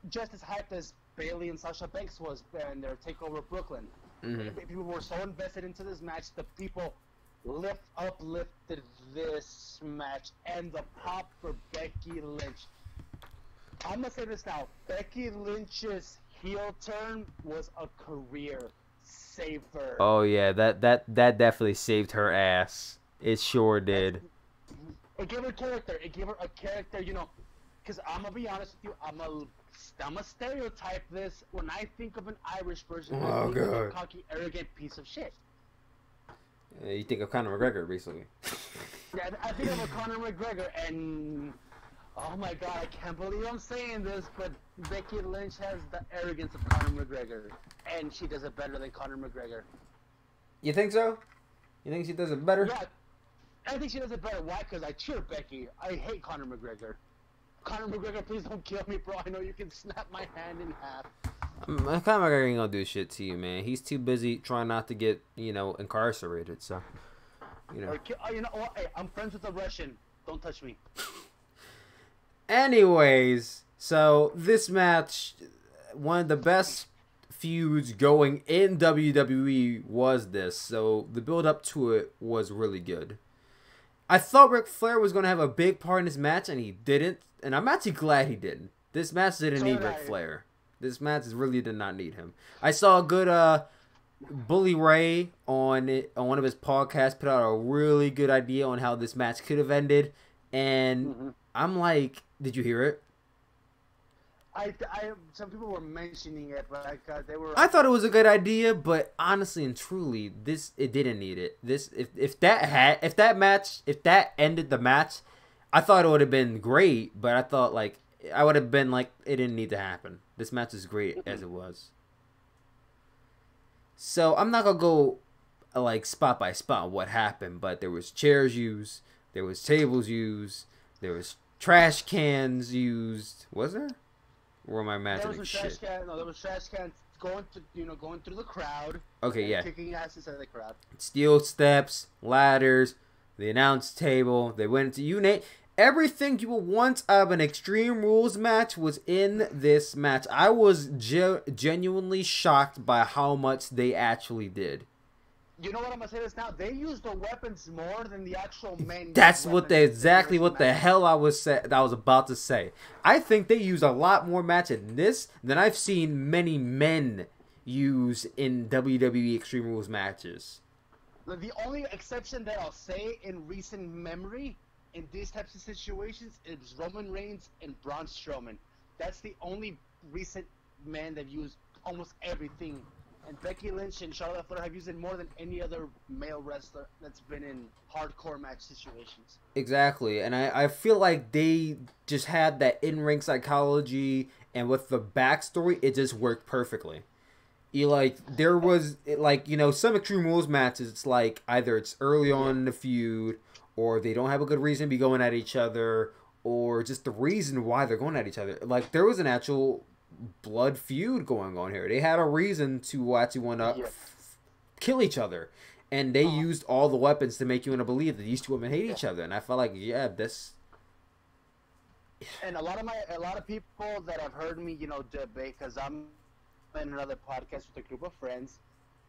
just as hyped as Bayley and Sasha Banks was in their Takeover Brooklyn. Mm-hmm. People were so invested into this match. The people uplifted this match, and the pop for Becky Lynch. I'm gonna say this now. Becky Lynch's heel turn was a career saver. Oh yeah, that definitely saved her ass. It sure did. It gave her character. It gave her a character, because I'm gonna be honest with you, I'm a stereotype this. When I think of an Irish person, I think of a cocky, arrogant piece of shit. You think of Conor McGregor, basically. Yeah, I think of a Conor McGregor, and oh my god, I can't believe I'm saying this, but Becky Lynch has the arrogance of Conor McGregor, and she does it better than Conor McGregor. You think so? You think she does it better? Yeah, I think she does it better. Why? Because I cheer Becky. I hate Conor McGregor. Conor McGregor, please don't kill me, bro. I know you can snap my hand in half. Conor McGregor ain't gonna do shit to you, man. He's too busy trying not to get, incarcerated. So, Hey, I'm friends with a Russian. Don't touch me. Anyways, so this match, one of the best feuds going in WWE was this. So the build up to it was really good. I thought Ric Flair was going to have a big part in this match, and he didn't. And I'm actually glad he didn't. This match didn't need Ric Flair. This match really did not need him. I saw a good Bully Ray on one of his podcasts put out a really good idea on how this match could have ended. And I'm like, did you hear it? Some people were mentioning it, but they were. I thought it was a good idea, but honestly and truly, it didn't need it. If that ended the match, I thought it would have been great, but I thought I would have been like, it didn't need to happen. This match is great as it was. So I'm not gonna go spot by spot what happened, but there was chairs used, there was tables used, there was trash cans used. Was there? Or am I imagining shit? There was trash cans going through the crowd. Okay, yeah. Kicking asses at the crowd. Steel steps, ladders, the announce table. They went to everything you would want out of an Extreme Rules match was in this match. I was genuinely shocked by how much they actually did. You know what I'm gonna say this now? They used the weapons more than the actual men. That's exactly what the hell I was about to say. I think they use a lot more match in this than I've seen many men use in WWE Extreme Rules matches. The only exception that I'll say in recent memory in these types of situations is Roman Reigns and Braun Strowman. That's the only recent men that used almost everything. And Becky Lynch and Charlotte Flair have used it more than any other male wrestler that's been in hardcore match situations. Exactly, and I feel like they just had that in-ring psychology, and with the backstory, it just worked perfectly. There was some Extreme Rules matches, it's like either it's early on in the feud, or they don't have a good reason to be going at each other, or just the reason why they're going at each other. There was an actual blood feud going on here. They had a reason to actually want to kill each other. And they used all the weapons to make you want to believe that these two women hate each other. And I felt like, yeah, this... And a lot of people that have heard me, you know, debate, because I'm in another podcast with a group of friends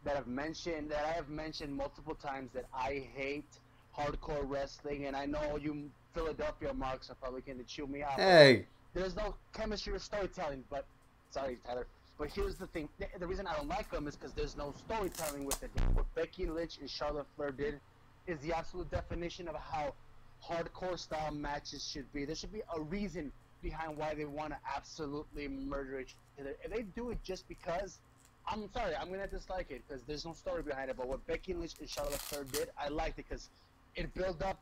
that I have mentioned multiple times that I hate hardcore wrestling, and I know you Philadelphia marks are probably going to chew me out. Hey! There's no chemistry or storytelling, but... Sorry, Tyler. But here's the thing. The reason I don't like them is because there's no storytelling with it. What Becky Lynch and Charlotte Flair did is the absolute definition of how hardcore style matches should be. There should be a reason behind why they want to absolutely murder each other. If they do it just because, I'm sorry, I'm going to dislike it because there's no story behind it. But what Becky Lynch and Charlotte Flair did, I liked it because it built up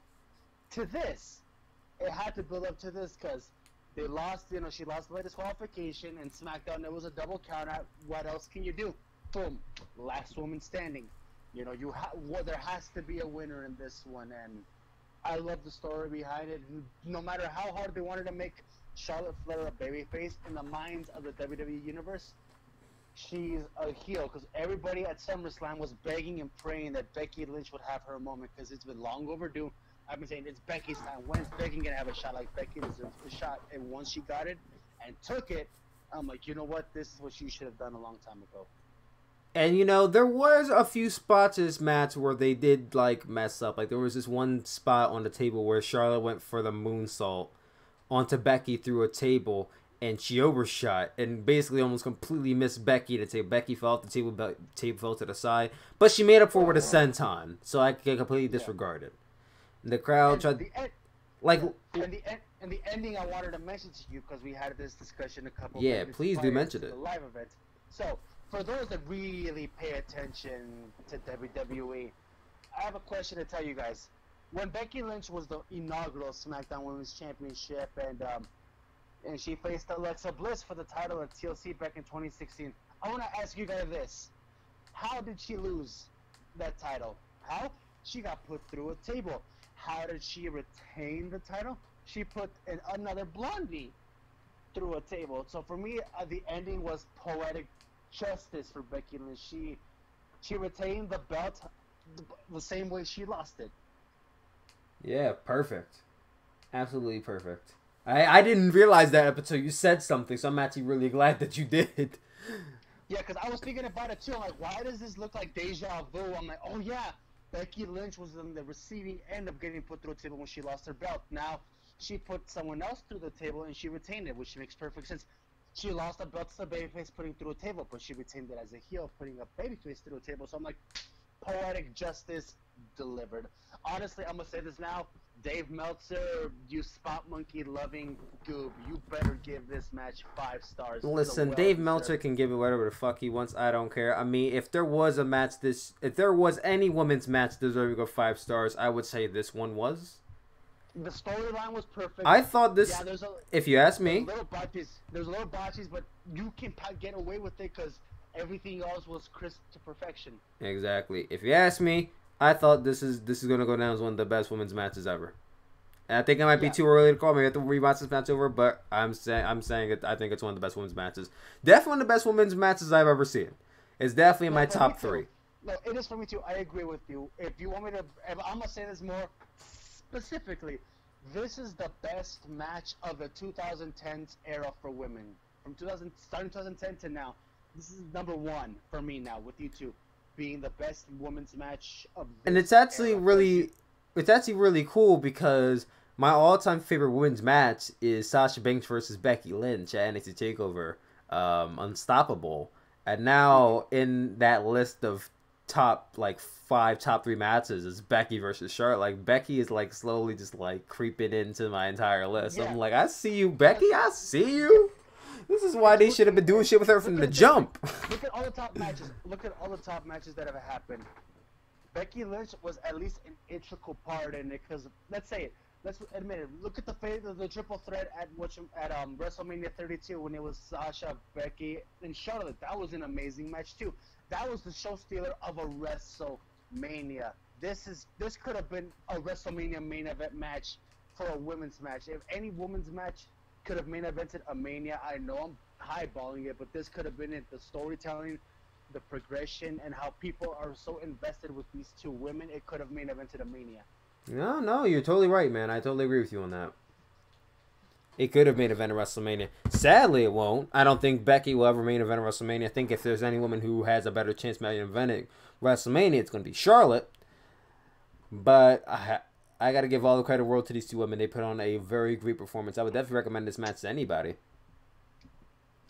to this. It had to build up to this because they lost, you know, she lost by disqualification, and SmackDown, there was a double count out. What else can you do? Boom. Last woman standing. You know, there has to be a winner in this one, and I love the story behind it. No matter how hard they wanted to make Charlotte Flair a babyface in the minds of the WWE Universe, she's a heel, because everybody at SummerSlam was begging and praying that Becky Lynch would have her moment, because it's been long overdue. I've been saying it's Becky's time. When's Becky gonna have a shot? Like, Becky deserves a shot. And once she got it and took it, I'm like, you know what? This is what she should have done a long time ago. And, you know, there was a few spots in this match where they did, like, mess up. Like, there was this one spot on the table where Charlotte went for the moonsault onto Becky through a table, and she overshot and basically almost completely missed Becky. The table, Becky fell off the table, table fell to the side. But she made up for it with a senton, so I can completely disregard it. The crowd tried, and the ending I wanted to mention to you, because we had this discussion a couple. Yeah, please do mention it. The live event. So for those that really pay attention to WWE, I have a question to tell you guys. When Becky Lynch was the inaugural SmackDown Women's Championship, and she faced Alexa Bliss for the title at TLC back in 2016, I want to ask you guys this: how did she lose that title? How? She got put through a table. How did she retain the title? She put another blondie through a table. So for me, the ending was poetic justice for Becky Lynch. She retained the belt the same way she lost it. Yeah, perfect. Absolutely perfect. I didn't realize that up until you said something, so I'm actually really glad that you did. Yeah, because I was thinking about it too. I'm like, why does this look like deja vu? I'm like, oh yeah. Becky Lynch was on the receiving end of getting put through a table when she lost her belt. Now, she put someone else through the table and she retained it, which makes perfect sense. She lost the belt to the babyface putting through a table, but she retained it as a heel, putting a babyface through a table. So I'm like, poetic justice delivered. Honestly, I'm going to say this now. Dave Meltzer, you spot monkey loving goob, you better give this match 5 stars. Listen, Dave Meltzer can give it whatever the fuck he wants. I don't care. I mean, if there was a match if there was any women's match deserving of 5 stars, I would say this one was. The storyline was perfect. I thought this, if you ask me. There's little botches, but you can get away with it because everything else was crisp to perfection. Exactly. If you ask me, I thought this is going to go down as one of the best women's matches ever. And I think it might be too early to call. Maybe I have to rewatch this match over, but I'm saying it. I think it's one of the best women's matches. Definitely one of the best women's matches I've ever seen. It's definitely in my top 3. No, it is for me too. I agree with you. If you want me to, I'm gonna say this more specifically. This is the best match of the 2010s era for women. From starting 2010 to now, this is number 1 for me now. With you two being the best women's match of this and it's actually really cool because my all-time favorite women's match is Sasha Banks versus Becky Lynch at NXT TakeOver Unstoppable. And now in that list of top 3 matches is Becky versus Charlotte. Like, Becky is slowly just creeping into my entire list. Yeah. I'm like, I see you, Becky. I see you. This is why they should have been doing shit with her from the jump. Look at all the top matches. Look at all the top matches that have happened. Becky Lynch was at least an integral part in it because, let's say it. Let's admit it. Look at the triple threat at WrestleMania 32 when it was Sasha, Becky, and Charlotte. That was an amazing match too. That was the show stealer of a WrestleMania. This could have been a WrestleMania main event match for a women's match. If any women's match could have main evented a Mania, I know highballing it, but this could have been it. The storytelling, the progression, and how people are so invested with these two women, it could have main evented a Mania. No, you're totally right, man. I totally agree with you on that. It could have main event of WrestleMania. Sadly, it won't. I don't think Becky will ever main event of WrestleMania. I think if there's any woman who has a better chance of main eventing WrestleMania, it's going to be Charlotte. But I got to give all the credit in the world to these two women. They put on a very great performance. I would definitely recommend this match to anybody.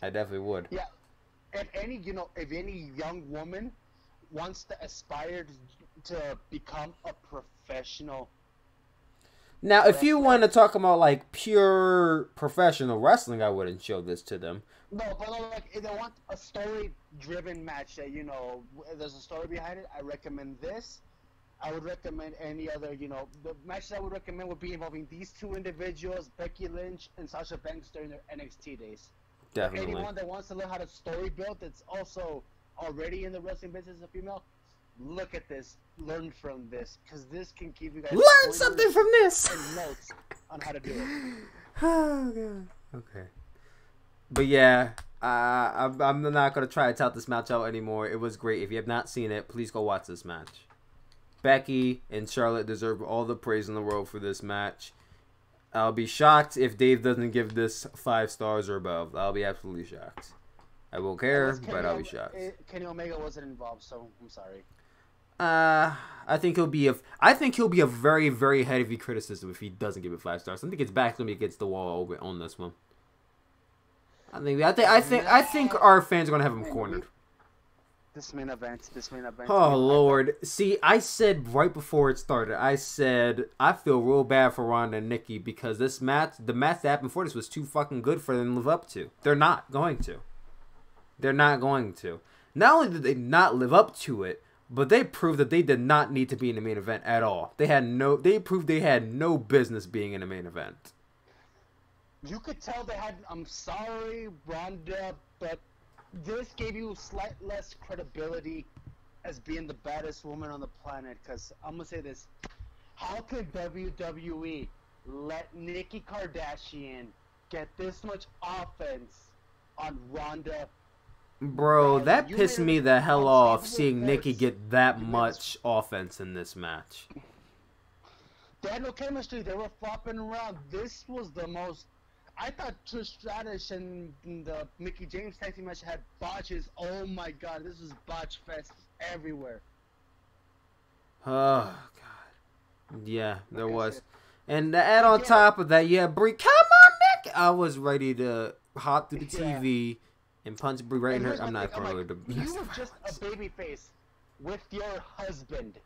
I definitely would. Yeah. If any young woman wants to aspire to become a professional. Now, if you want to talk about like pure professional wrestling, I wouldn't show this to them. No, but like if they want a story-driven match that there's a story behind it, I recommend this. I would recommend any other, the matches I would recommend would be involving these two individuals, Becky Lynch and Sasha Banks during their NXT days. Definitely. Anyone that wants to learn how to story build that's also already in the wrestling business as a female, look at this, learn from this, because this can give you guys learn something from this and notes on how to do it. Oh god. Okay. But yeah, I'm not gonna try to tout this match out anymore. It was great. If you have not seen it, please go watch this match. Becky and Charlotte deserve all the praise in the world for this match. I'll be shocked if Dave doesn't give this 5 stars or above. I'll be absolutely shocked. I won't care, but I'll be shocked. Kenny Omega wasn't involved, so I'm sorry. I think he'll be a very, very heavy criticism if he doesn't give it 5 stars. I think it's back to me against the wall on this one. I think our fans are gonna have him cornered. This main event. Oh Lord! See, I said right before it started, I said I feel real bad for Ronda and Nikki because the match that happened before this was too fucking good for them to live up to. They're not going to. Not only did they not live up to it, but they proved that they did not need to be in the main event at all. They proved they had no business being in the main event. You could tell they had. I'm sorry, Ronda, but this gave you slight less credibility as being the baddest woman on the planet. Because I'm gonna say this: how could WWE let Nikki Kardashian get this much offense on Ronda? Bro, that pissed me the hell off seeing Nikki get that much offense in this match. They had no chemistry. They were flopping around. This was the most. I thought Trish Stratus and the Mickie James tag team match had botches. Oh my god, this was botch fest everywhere. Oh god. Yeah, there was. And to add on top of that, yeah, Brie, come on, Nick! I was ready to hop through the TV and punch Brie right in her. I'm not going to. You were just a baby face with your husband,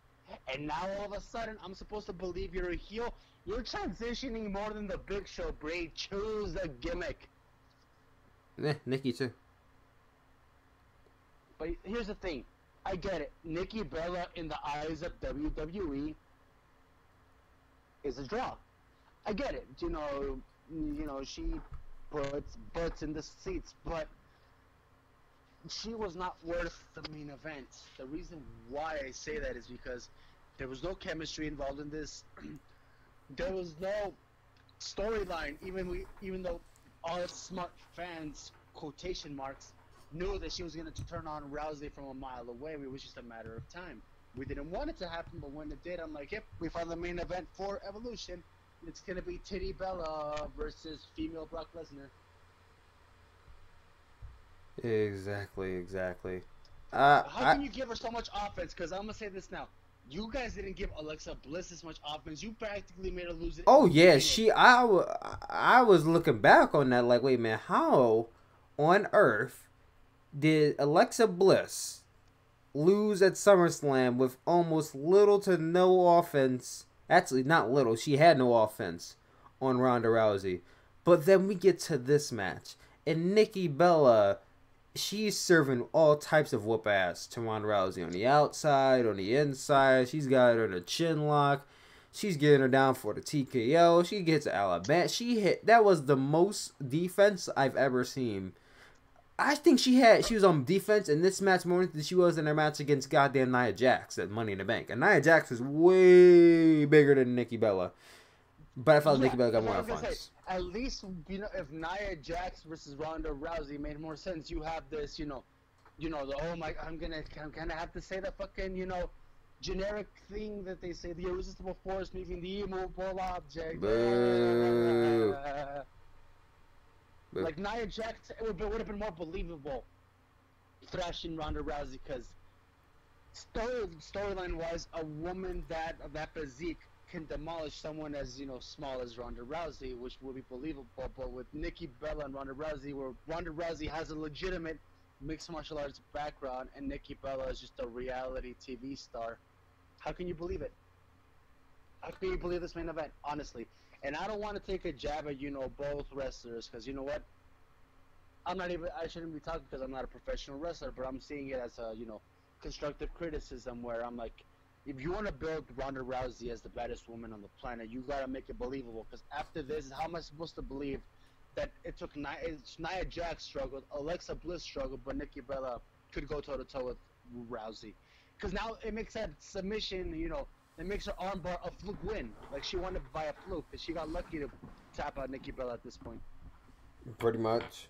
and now all of a sudden I'm supposed to believe you're a heel. You're transitioning more than the Big Show, Brie. Choose a gimmick. Nikki too. But here's the thing. I get it. Nikki Bella, in the eyes of WWE, is a draw. I get it. You know, she puts butts in the seats, but she was not worth the main event. The reason why I say that is because there was no chemistry involved in this. There was no storyline, even though all smart fans, quotation marks, knew that she was going to turn on Rousey from a mile away. It was just a matter of time. We didn't want it to happen, but when it did, I'm like, yep, we found the main event for Evolution. It's going to be Titty Bella versus female Brock Lesnar. Exactly. How can you give her so much offense? Because I'm going to say this now. You guys didn't give Alexa Bliss this much offense. You practically made her lose it. Oh yeah, I was looking back on that like, wait man, how on earth did Alexa Bliss lose at SummerSlam with almost little to no offense? Actually, not little. She had no offense on Ronda Rousey. But then we get to this match, and Nikki Bella, she's serving all types of whoop ass to Ronda Rousey on the outside, on the inside. She's got her in a chin lock. She's getting her down for the TKO. She gets Alabama. That was the most defense I've ever seen. I think she was on defense in this match more than she was in her match against goddamn Nia Jax at Money in the Bank. And Nia Jax is way bigger than Nikki Bella. But I felt Nikki Bella got I more was gonna say, offense. at least if Nia Jax versus Ronda Rousey made more sense, you have this, the oh my, I'm gonna have to say that fucking generic thing that they say, the irresistible force meeting the immovable object. Boo. Boo. Like Nia Jax, it would have been more believable thrashing Ronda Rousey, because storyline wise, a woman of that physique can demolish someone as small as Ronda Rousey, which would be believable. But with Nikki Bella and Ronda Rousey, where Ronda Rousey has a legitimate mixed martial arts background and Nikki Bella is just a reality TV star, how can you believe it? How can you believe this main event, honestly? And I don't want to take a jab at both wrestlers, because you know what? I shouldn't be talking because I'm not a professional wrestler, but I'm seeing it as a constructive criticism, where I'm like, if you want to build Ronda Rousey as the baddest woman on the planet, you gotta make it believable. Because after this, how am I supposed to believe that it took Nia Jax struggled, Alexa Bliss struggled, but Nikki Bella could go toe to toe with Rousey? Because now it makes that submission, it makes her armbar a fluke win. Like she won it by a fluke, because she got lucky to tap out Nikki Bella at this point. Pretty much.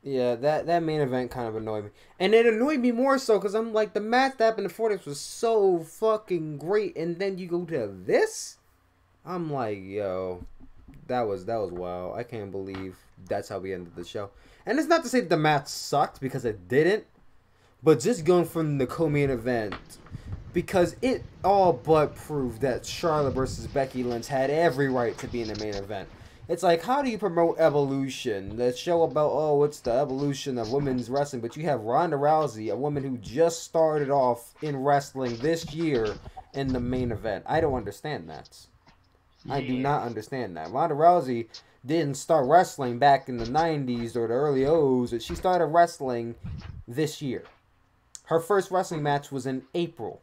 Yeah, that main event kind of annoyed me. And it annoyed me more so because I'm like, the match that happened before this was so fucking great, and then you go to this? I'm like, yo, that was wild. I can't believe that's how we ended the show. And it's not to say that the match sucked, because it didn't, but just going from the co-main event, because it all but proved that Charlotte versus Becky Lynch had every right to be in the main event. It's like, how do you promote evolution? The show about, oh, it's the evolution of women's wrestling, but you have Ronda Rousey, a woman who just started off in wrestling this year, in the main event. I don't understand that. Yeah. I do not understand that. Ronda Rousey didn't start wrestling back in the 90s or the early O's. She started wrestling this year. Her first wrestling match was in April.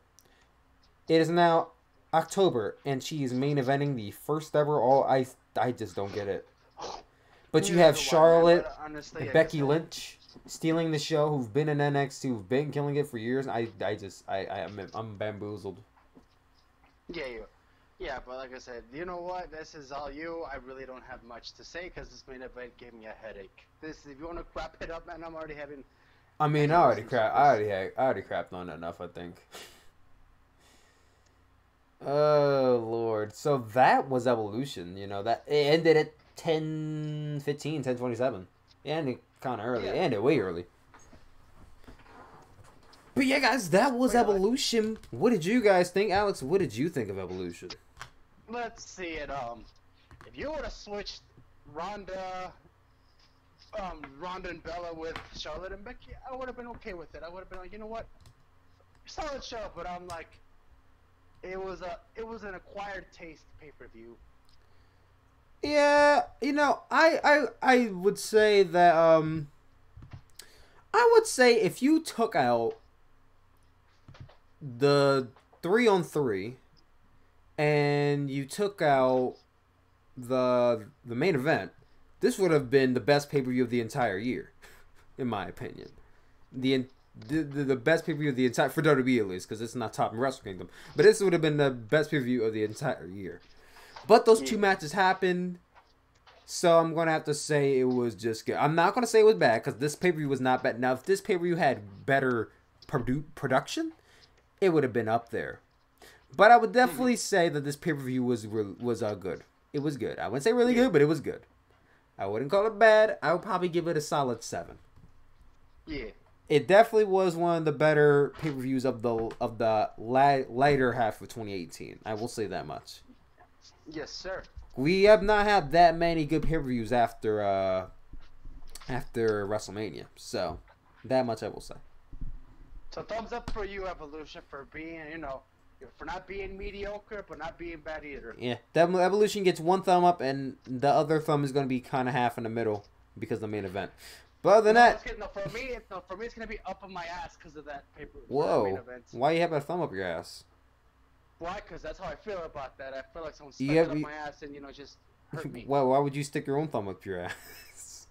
It is now October, and she is main eventing the first ever I just don't get it. But you have Charlotte and Becky Lynch stealing the show, who've been in NXT, who've been killing it for years. I'm bamboozled. Yeah, but like I said, you know what? This is all you. I really don't have much to say, because this main event gave me a headache. If you want to wrap it up, man, I'm already having. I mean, I already crapped on it enough, I think. Oh, Lord. So that was Evolution, that it ended at 10:15, 10:27. It ended kind of early. Yeah. It ended way early. But yeah, guys, that was Evolution. What did you guys think? Alex, what did you think of Evolution? Let's see it. If you would have switched Ronda and Bella with Charlotte and Becky, I would have been okay with it. I would have been like, you know what? Solid show, but I'm like, it was an acquired taste pay-per-view. Yeah, I would say that I would say if you took out the 3-on-3 and you took out the main event, this would have been the best pay-per-view of the entire year, in my opinion. The best pay-per-view of the entire, for WWE at least, because it's not top in Wrestle Kingdom, but this would have been the best pay-per-view of the entire year. But those two matches happened, so I'm gonna have to say it was just good. I'm not gonna say it was bad, because this pay-per-view was not bad. Now, if this pay-per-view had better production, it would have been up there. But I would definitely say that this pay-per-view was good. It was good. I wouldn't say really good, but it was good. I wouldn't call it bad. I would probably give it a solid 7. Yeah. It definitely was one of the better pay-per-views of the lighter half of 2018. I will say that much. Yes, sir. We have not had that many good pay-per-views after WrestleMania. So, that much I will say. So thumbs up for you, Evolution, for being, for not being mediocre, but not being bad either. Yeah, Evolution gets 1 thumb up, and the other thumb is going to be kind of half in the middle because of the main event. But other than that, for me, it's gonna be up on my ass because of that paper. Whoa! Why you have a thumb up your ass? Why? Because that's how I feel about that. I feel like someone stuck it up my ass and just hurt me. Well, why would you stick your own thumb up your ass?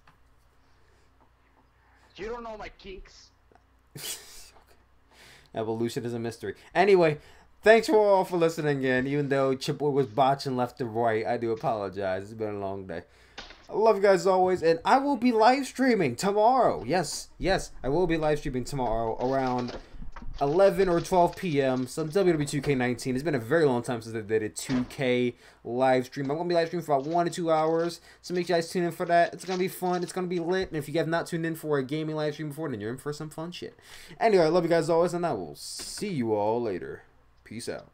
You don't know my kinks. Evolution is a mystery. Anyway, Thanks for all for listening again. Even though Chipboy was botching left and right, I do apologize. It's been a long day. I love you guys as always, and I will be live streaming tomorrow. Yes, I will be live streaming tomorrow around 11 or 12 p.m. some WWE 2K19. It's been a very long time since I did a 2K live stream. I'm going to be live streaming for about 1 to 2 hours, so make sure you guys tune in for that. It's going to be fun. It's going to be lit, and if you have not tuned in for a gaming live stream before, then you're in for some fun shit. Anyway, I love you guys as always, and I will see you all later. Peace out.